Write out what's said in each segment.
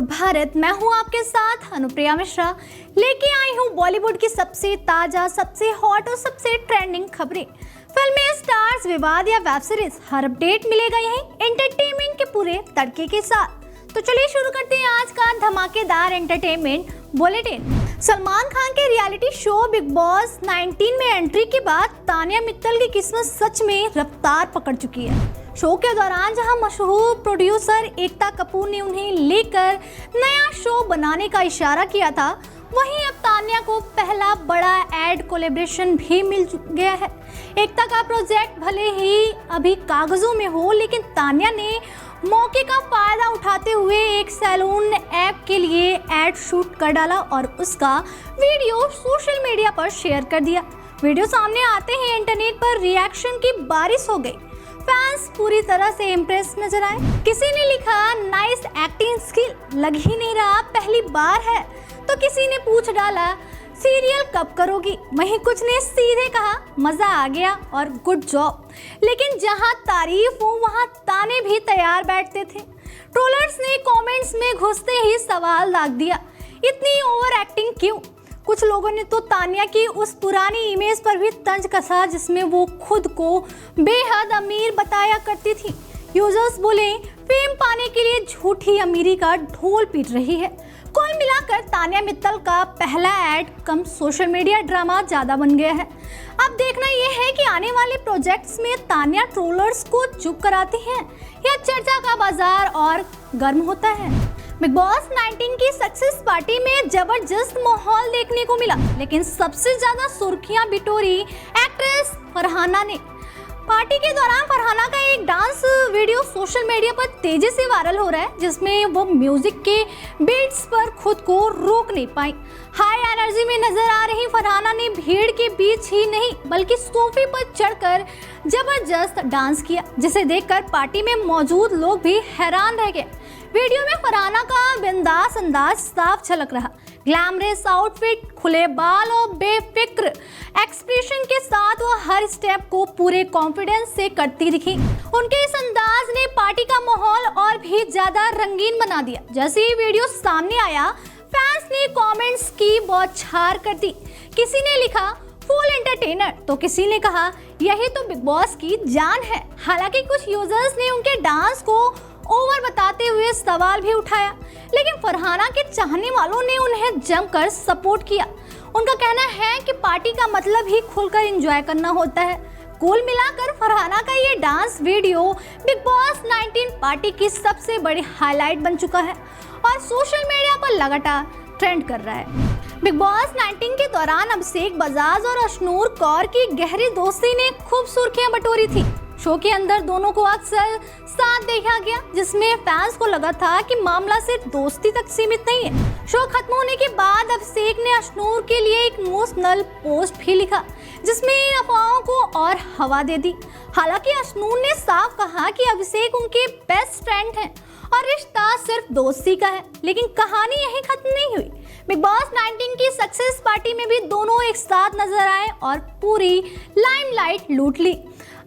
बॉलीवुड भारत। मैं हूं आपके साथ अनुप्रिया मिश्रा, लेके आई हूं बॉलीवुड की सबसे ताजा, सबसे हॉट और सबसे ट्रेंडिंग खबरें। फिल्में, स्टार्स, विवाद या वेब सीरीज, हर अपडेट मिलेगा यहीं एंटरटेनमेंट के पूरे तड़के के साथ। तो चलिए शुरू करते हैं आज का धमाकेदार एंटरटेनमेंट बुलेटिन। सलमान खान के रियलिटी शो बिग बॉस 19 में एंट्री के बाद तानिया मित्तल की किस्मत सच में रफ्तार पकड़ चुकी है। शो के दौरान जहां मशहूर प्रोड्यूसर एकता कपूर ने उन्हें लेकर नया शो बनाने का इशारा किया था, वहीं अब तानिया को पहला बड़ा एड कोलैबोरेशन भी मिल गया है। एकता का प्रोजेक्ट भले ही अभी कागजों में हो, लेकिन तानिया ने मौके का फायदा उठाते हुए एक सैलून ऐप के लिए एड शूट कर डाला और उसका वीडियो सोशल मीडिया पर शेयर कर दिया। वीडियो सामने आते ही इंटरनेट पर रिएक्शन की बारिश हो गई। फैंस पूरी तरह से इम्प्रेस नजर आए। किसी ने लिखा, नाइस एक्टिंग स्किल, लग ही नहीं रहा पहली बार है। तो किसी ने पूछ डाला, सीरियल कब करोगी। वहीं कुछ ने सीधे कहा, मजा आ गया और गुड जॉब। लेकिन जहां तारीफ हो वहां ताने भी तैयार बैठते थे। ट्रोलर्स ने कमेंट्स में घुसते ही सवाल दाग दिया, इतनी ओवर एक्टिंग क्यों। कुछ लोगों ने तो तानिया की उस पुरानी इमेज पर भी तंज कसा जिसमें वो खुद को बेहद अमीर बताया करती थी। यूजर्स बोले, फेम पाने के लिए झूठी अमीरी का ढोल पीट रही है। कुल मिलाकर तानिया मित्तल का पहला एड कम सोशल मीडिया ड्रामा ज्यादा बन गया है। अब देखना यह है कि आने वाले प्रोजेक्ट्स में तानिया ट्रोलर्स को चुप कराती हैं या चर्चा का बाजार और गर्म होता है। बिग बॉस 19 की सक्सेस पार्टी में जबरदस्त माहौल देखने को मिला, लेकिन सबसे ज्यादा सुर्खियां बिटोरी एक्ट्रेस फरहाना ने। पार्टी के दौरान फरहाना का एक डांस वीडियो सोशल मीडिया पर तेजी से वायरल हो रहा है, जिसमें वो म्यूजिक के बीट्स पर खुद को रोक नहीं पाई। हाई एनर्जी में नजर आ रही फरहाना ने भीड़ के बीच ही नहीं बल्कि सोफे पर चढ़कर जबरदस्त डांस किया, जिसे देखकर पार्टी में मौजूद लोग भी हैरान रह गए। वीडियो में फरहाना का बिंदास अंदाज साफ झलक रहा। ग्लैमरस आउटफिट, खुले बाल और बेफिक्र एक्सप्रेशन के साथ वो हर स्टेप को पूरे कॉन्फिडेंस से करती दिखी। उनके इस अंदाज ने पार्टी का माहौल और भी ज्यादा रंगीन बना दिया। जैसे ही वीडियो सामने आया, फैंस ने कमेंट्स की बौछार कर दी। किसी ने लिखा, फुल एंटरटेनर, तो किसी ने कहा, यही तो बिग बॉस की जान है। हालांकि कुछ यूजर्स ने उनके डांस को ओवर बताते हुए सवाल भी उठाया, लेकिन फरहाना के चाहने वालों ने उन्हें जमकर सपोर्ट किया। उनका कहना है कि पार्टी का मतलब ही खुलकर एंजॉय करना होता है। कुल मिलाकर फरहाना का ये dance video big boss 19 party की सबसे बड़ी हाईलाइट बन चुका है और सोशल मीडिया पर लगातार ट्रेंड कर रहा है। बिग बॉस 19 के दौरान अभिषेक बजाज और अशनूर कौर की गहरी दोस्ती ने खूब सुर्खियां बटोरी थी। शो के अंदर दोनों को अक्सर साथ देखा गया, जिसमें फैंस को लगा था कि मामला सिर्फ दोस्ती तक सीमित नहीं है। शो खत्म होने के बाद अभिषेक ने अशनूर के लिए एक इमोशनल पोस्ट भी लिखा, जिसमें इन अफवाहों को और हवा दे दी। हालांकि अशनूर ने साफ कहा कि अभिषेक उनके बेस्ट फ्रेंड हैं और रिश्ता सिर्फ दोस्ती का है, लेकिन कहानी यहीं खत्म नहीं हुई। बिग बॉस 19 की सक्सेस पार्टी में भी दोनों एक साथ नजर आए और पूरी लाइमलाइट लूट ली।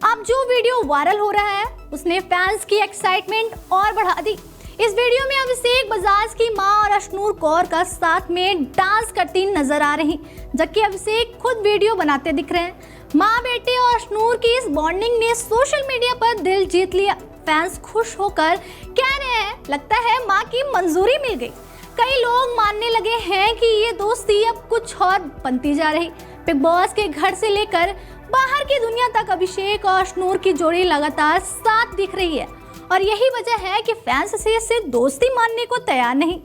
अब जो वीडियो वायरल हो रहा है उसने फैंस की एक्साइटमेंट और बढ़ा दी। इस वीडियो में अभिषेक बजाज की मां और अशनूर कौर का साथ में डांस करती नजर आ रही, जबकि अभिषेक खुद वीडियो बनाते दिख रहे हैं। मां बेटे और अशनूर की इस बॉन्डिंग ने सोशल मीडिया पर दिल जीत लिया। फैंस खुश होकर कह रहे हैं, लगता है मां की मंजूरी मिल गई। कई लोग मानने लगे हैं कि ये दोस्ती अब कुछ और बनती जा रही। बिग बॉस के घर से लेकर बाहर की दुनिया तक अभिषेक और अशनूर की जोड़ी लगातार साथ दिख रही है और यही वजह है कि फैंस इसे दोस्ती मानने को तैयार नहीं।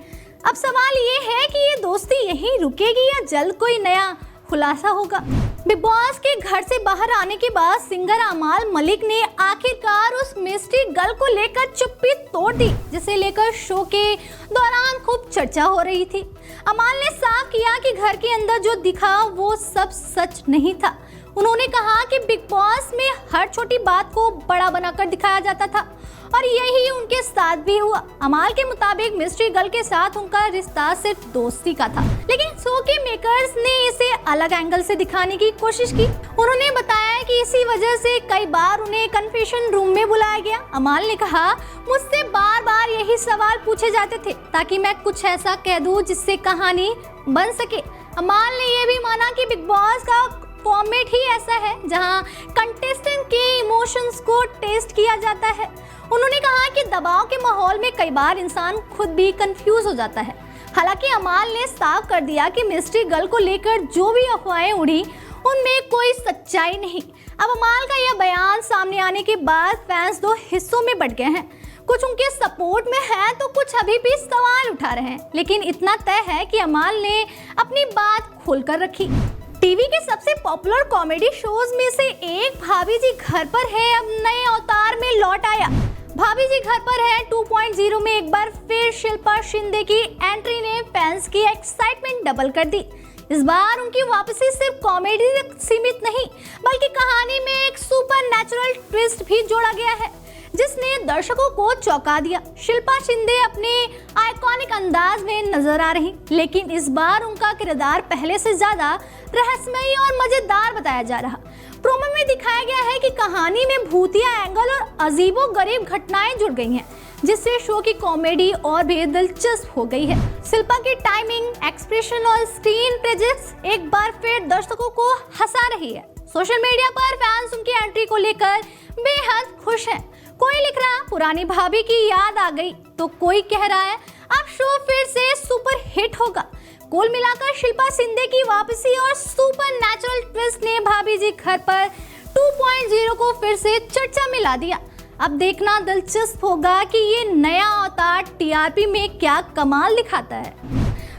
अब सवाल ये है कि ये दोस्ती यहीं रुकेगी या जल्द कोई नया खुलासा होगा। बिग बॉस के घर से बाहर आने के बाद सिंगर अमाल मलिक ने आखिरकार उस मिस्ट्री गर्ल को लेकर चुप्पी तोड़ दी, जिसे लेकर शो के दौरान खूब चर्चा हो रही थी। अमाल ने साफ किया कि घर के अंदर जो दिखा वो सब सच नहीं था। उन्होंने कहा कि बिग बॉस में हर छोटी बात को बड़ा बनाकर दिखाया जाता था और यही उनके साथ भी हुआ। अमाल के मुताबिक मिस्ट्री गर्ल के साथ उनका रिश्ता सिर्फ दोस्ती का था, लेकिन शो के मेकर्स ने इसे अलग एंगल से दिखाने की कोशिश की। उन्होंने बताया कि इसी वजह से कई बार उन्हें कन्फेशन रूम में बुलाया गया। अमाल ने कहा, मुझसे बार बार यही सवाल पूछे जाते थे ताकि मैं कुछ ऐसा कह दूं जिससे कहानी बन सके। अमाल ने यह भी माना कि बिग बॉस का फॉर्मेट ही ऐसा है जहां कंटेस्टेंट के इमोशंस को टेस्ट किया जाता है। उन्होंने कहा कि दबाव के माहौल में कई बार इंसान खुद भी कंफ्यूज हो जाता है। हालांकि अमाल ने साफ कर दिया कि मिस्ट्री गर्ल को लेकर जो भी अफवाहें उड़ी उनमें कोई सच्चाई नहीं। अब अमाल का यह बयान सामने आने के बाद फैंस दो हिस्सों में बंट गए हैं। कुछ उनके सपोर्ट में है तो कुछ अभी भी सवाल उठा रहे हैं, लेकिन इतना तय है कि अमाल ने अपनी बात खोलकर रखी। टीवी के सबसे पॉपुलर कॉमेडी शोज में से एक भाभी जी घर पर है अब नए अवतार में लौट आया। भाभी जी घर पर है 2.0 में एक बार फिर शिल्पा शिंदे की एंट्री ने फैंस की एक्साइटमेंट डबल कर दी। इस बार उनकी वापसी सिर्फ कॉमेडी तक सीमित नहीं, बल्कि कहानी में एक सुपरनैचुरल ट्विस्ट भी जोड़ा गया है जिसने दर्शकों को चौंका दिया। शिल्पा शिंदे अपने आइकॉनिक अंदाज में नजर आ रही, लेकिन इस बार उनका किरदार पहले से ज्यादा रहस्यमयी और मजेदार बताया जा रहा। प्रोमो में दिखाया गया है कि कहानी में भूतिया एंगल और अजीबो-गरीब घटनाएं जुड़ गई हैं, जिससे शो की कॉमेडी और भी दिलचस्प हो गई है। शिल्पा की टाइमिंग, एक्सप्रेशन और स्क्रीन प्रेजेंस एक बार फिर दर्शकों को हंसा रही है। सोशल मीडिया पर फैंस उनकी एंट्री को लेकर बेहद खुश हैं। कोई लिख रहा पुरानी भाभी की याद आ गई, तो कोई कह रहा है अब शो फिर से सुपर हिट होगा। कुल मिलाकर शिल्पा शिंदे की वापसी और सुपरनैचुरल ट्विस्ट ने भाभी जी घर पर 2.0 को फिर से चर्चा में ला दिया। अब देखना दिलचस्प होगा कि ये नया अवतार टीआरपी में क्या कमाल दिखाता है।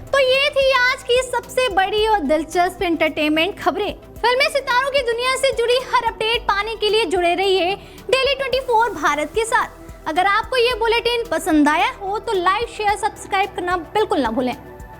तो ये थी आज की सबसे बड़ी और दिलचस्प एंटरटेनमेंट खबरें। फिल्मी सितारों की दुनिया से जुड़ी हर अपडेट पाने के लिए जुड़े रहिए डेली 24 भारत के साथ। अगर आपको ये बुलेटिन पसंद आया हो तो लाइक, शेयर, सब्सक्राइब करना बिल्कुल ना भूलें।